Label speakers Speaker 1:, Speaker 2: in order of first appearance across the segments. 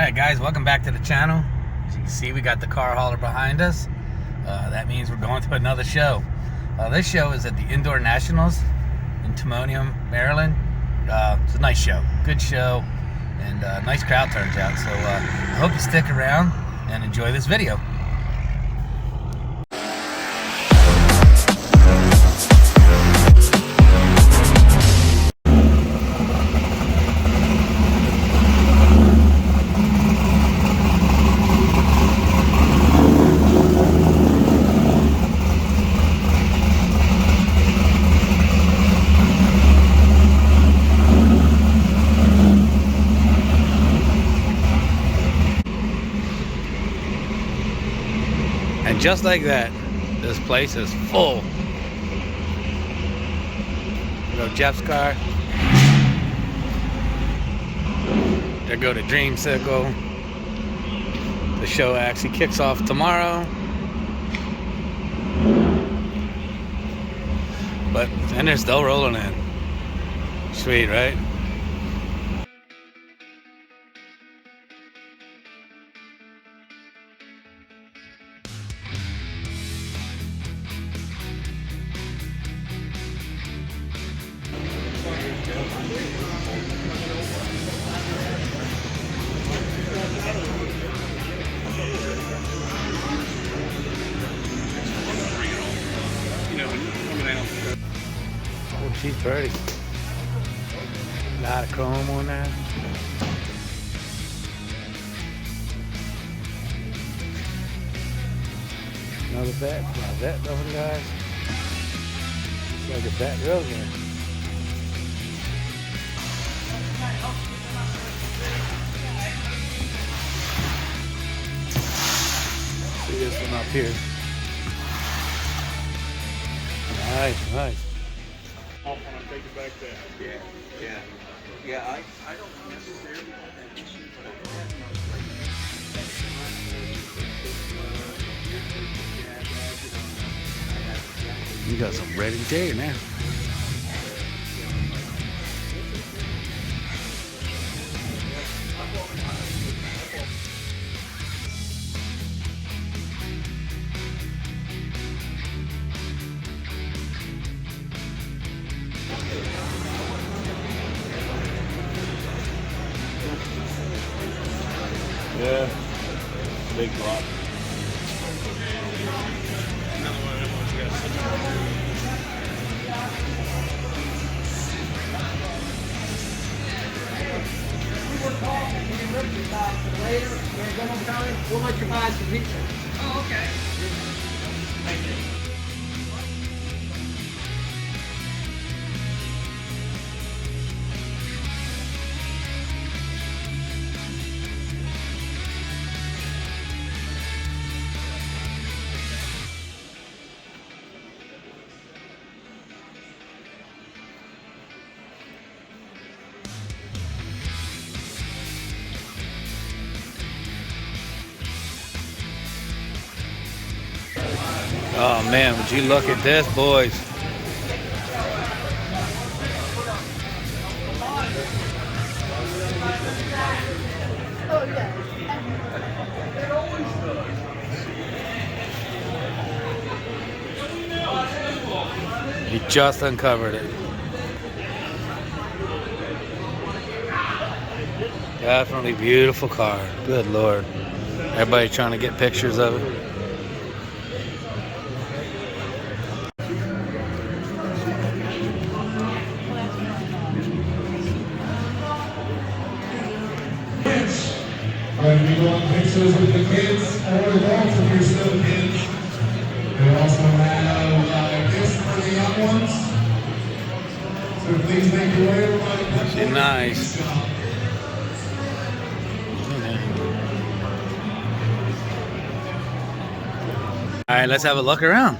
Speaker 1: Alright guys, welcome back to the channel. As you can see, we got the car hauler behind us. That means we're going to another show. This show is at the Indoor Nationals in Timonium, Maryland. It's a nice show, good show, and nice crowd turns out. So I hope you stick around and enjoy this video. And just like that, this place is full. There go Jeff's car. There go the Dreamsicle. The show actually kicks off tomorrow. And they're still rolling in. Sweet, right? Oh, she's pretty. A lot of chrome on that. Another vet over guys. It's like a vet road here. See this one up here. Nice.
Speaker 2: When I take it back there.
Speaker 3: Yeah. I don't necessarily have that issue, but I have no
Speaker 1: You got some red interior now.
Speaker 2: Yeah. Big block. Another one of them ones you got such
Speaker 4: We'll let you buy some pizza.
Speaker 5: Oh, okay.
Speaker 4: Thank you.
Speaker 1: Oh man, would you look at this, boys? He just uncovered it. Definitely beautiful car. Good Lord. Everybody trying to get pictures of it.
Speaker 6: When we go on pictures with the kids or adults if you're still kids. They also have gifts for the young ones. So please make your way everybody.
Speaker 1: She's nice. All right, let's have a look around.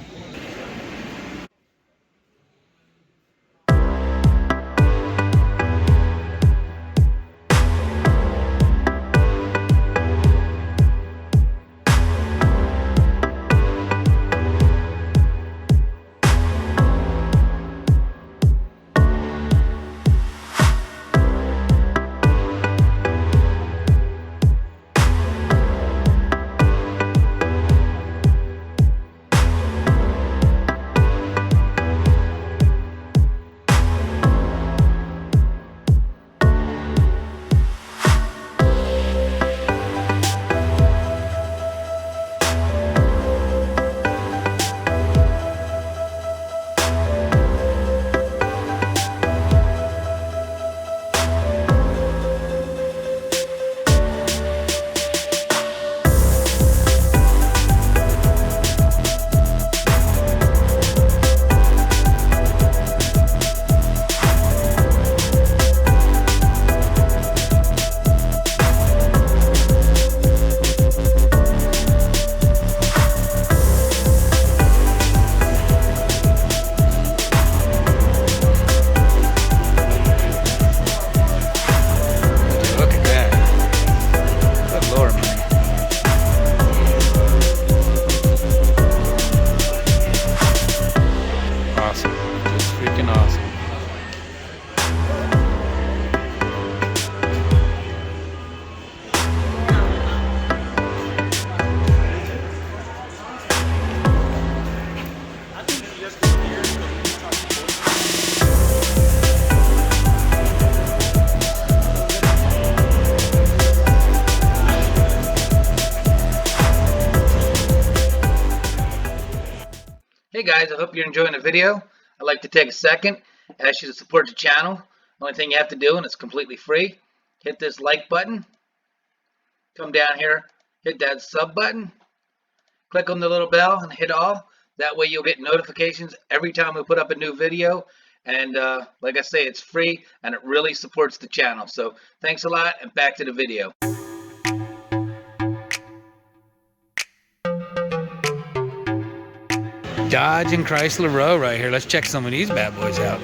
Speaker 1: Hey guys, I hope you're enjoying the video. I'd like to take a second, ask you to support the channel. The only thing you have to do, and it's completely free, hit this like button, come down here, hit that sub button, click on the little bell and hit all. That way you'll get notifications every time we put up a new video. And like I say, it's free and it really supports the channel. So thanks a lot, and back to the video. Dodge and Chrysler row right here. Let's check some of these bad boys out.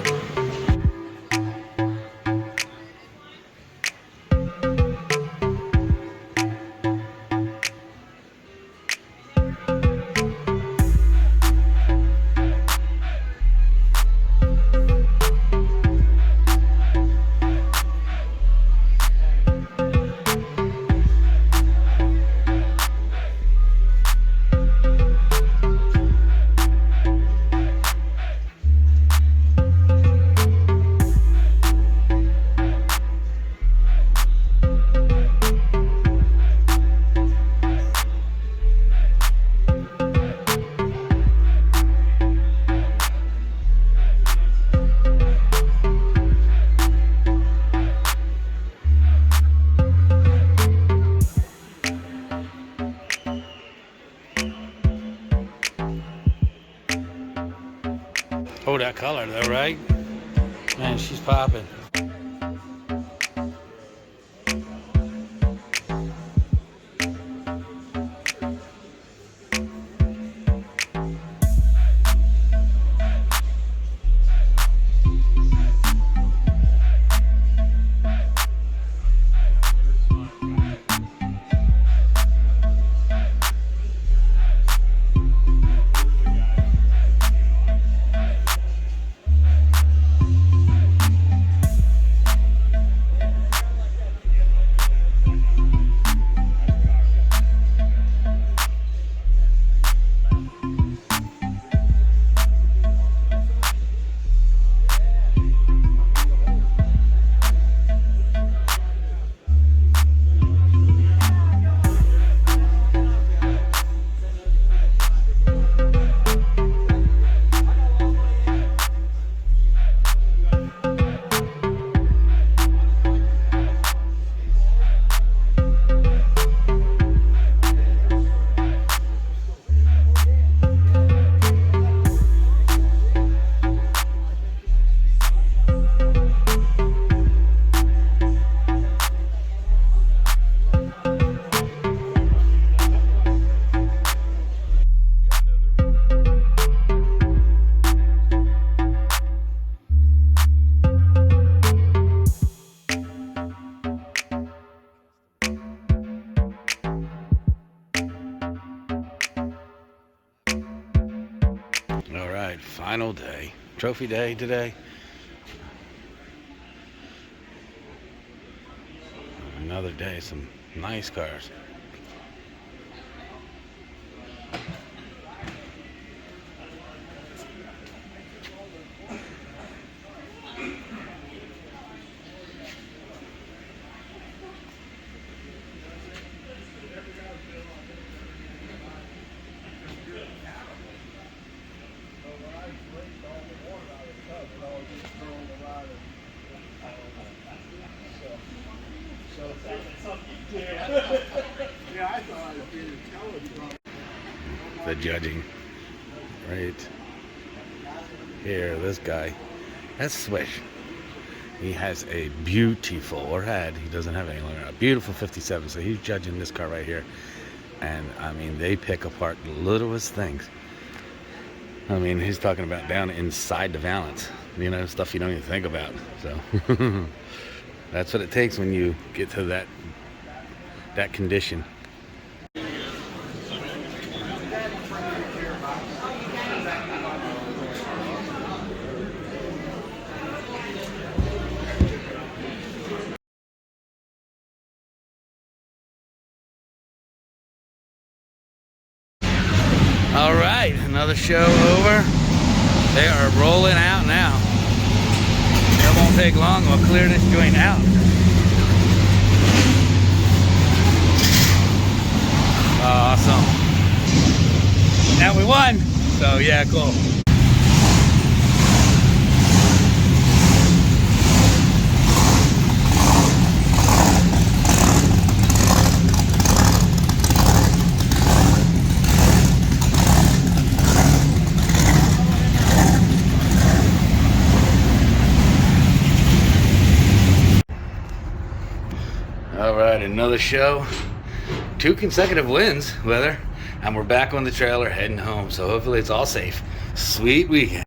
Speaker 1: Oh, that color though, right? Man, she's popping. All right, final day, trophy day today. Another day, some nice cars. The judging right here, this guy, that's Swish. He has a beautiful, or had, he doesn't have any longer, a beautiful 57. So he's judging this car right here, and I mean, they pick apart the littlest things. I mean, he's talking about down inside the valance, you know, stuff you don't even think about. So that's what it takes when you get to that condition. All right, another show over. They are rolling out now. It won't take long. We'll clear this joint out. Awesome. Now we won. So yeah, cool. All right, another show. 2 consecutive wins, weather, and we're back on the trailer heading home. So hopefully it's all safe. Sweet weekend.